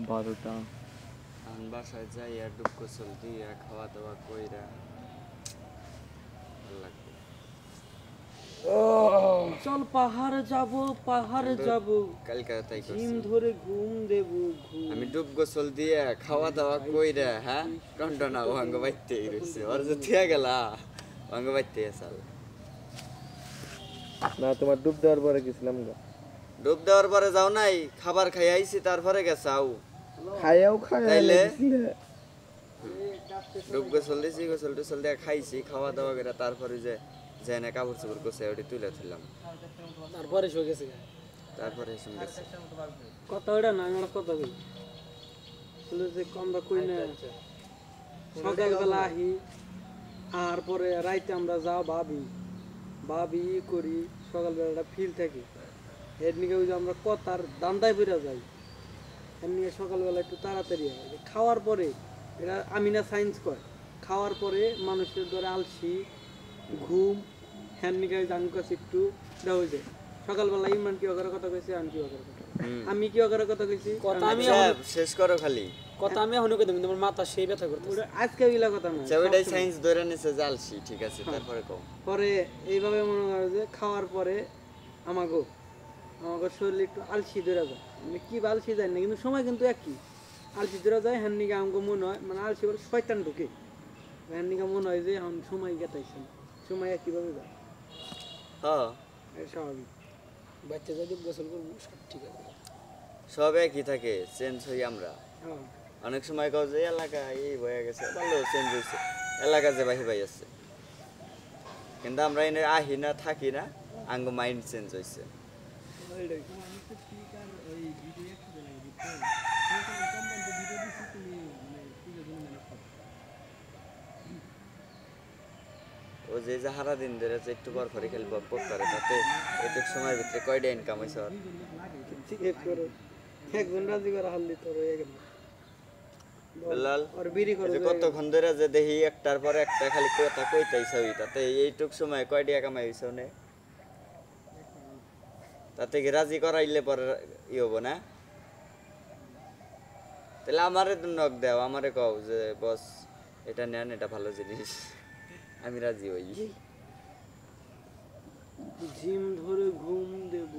12টা। এখন বাসায় যাই আর ডুব গোসল দিয়া খাওয়া দাওয়া কইরা ভালো লাগবে। চল পাহাড়ে যাব, পাহাড়ে কিন্তু যাব, কালকে তাই জিম করছি ধরে ঘুম দেব ঘুম। আমি ডুব গোসল দিয়ে খাওয়া দাওয়া কইরা হ্যাঁ টনটনা অঙ্গ বাইতে রয়েছে ওর যে থিয়া গেলা অঙ্গ বাইতে আসাল না তোমার ডুব দেওয়ার পরে গেছিলাম গা। ডুব দেওয়ার পরে যাও নাই খাবার খাই আইছি তারপরে গেছাও খাইয়াও তাইলে? খাইয়া ডুব গোসল দিয়েছি গোসল টোসল দিয়ে খাইছি খাওয়া দাওয়া করে তারপরে যে যাই না কাপড় চোপড় গোছে ওটি তুলে তুললাম তারপরে শুয়ে গেছে তারপরে এসে গেছে কথা ওটা না আমরা কথা কই বলে যে আমরা কই না সকালবেলা আহি আর পরে রাইতে আমরা যা ভাবি করি সকালবেলাটা ফিল থাকি এর নিকে ওই যে আমরা কথার দান্দায় বেরা যাই এর নিয়ে সকালবেলা একটু তাড়াতাড়ি হয় যে খাওয়ার পরে এটা আমিনা সায়েন্স কয় খাওয়ার পরে মানুষের ধরে আলসি ঘুম হ্যান নিকে আমার কাছে একটু দেওয়া যায় সকালবেলা ইমরান কি অগার কথা কইছে আমি কি অগার কথা আমি কি অগার কথা কইছি কথা আমি শেষ করো খালি কথা আমি এখনো কইতাম তোমার মাথা সেই ব্যথা করতেছে আজকে ওইলা কথা না ওইটাই সায়েন্স ধরে নিছে জালছি ঠিক আছে তারপরে কও পরে এইভাবে মনে করো যে খাওয়ার পরে আমাগো শরীর একটু আলসি ধরে যায় মানে কি আলসি যায় না কিন্তু সময় কিন্তু একই আলসি ধরে যায় হ্যান নিকে আমাকে মনে হয় মানে আলসি বলে শয়তান ঢুকে হ্যান নিকে মনে হয় যে এখন সময় গেতাইছে সময় একইভাবে যায় হ্যাঁ এটা স্বাভাবিক বাচ্চা যদি গোসল করবো সব ঠিক আছে সব একই থাকে চেঞ্জ হই আমরা হ্যাঁ অনেক সময় কও যে এলাকা এই হয়ে গেছে ভালো চেঞ্জ হয়েছে এলাকা যে বাহি বাই আছে কিন্তু আমরা এনে আহি না থাকি না আঙ্গ মাইন্ড চেঞ্জ হয়েছে ও যে সারা দিন ধরে যে একটু পর পরে খেলবো পক করে তাতে এটুক সময়ের ভিতরে কয়টা ইনকাম হয়েছে ওর ঠিক করো একজন রাজি করে হাল্লি তোর হয়ে গেল লাল আর বিড়ি করে যে কতক্ষণ ধরে যে দেখি একটার পর একটা খালি কথা কইতাইছ তাতে এইটুক সময় কয় টাকা কামাই হইছ নে তাতে কি রাজি করাইলে পরে ই হবো না তাহলে আমারে তো নক দাও আমারে কও যে বস এটা নেন এটা ভালো জিনিস আমি রাজি হই জিম ধরে ঘুম দেব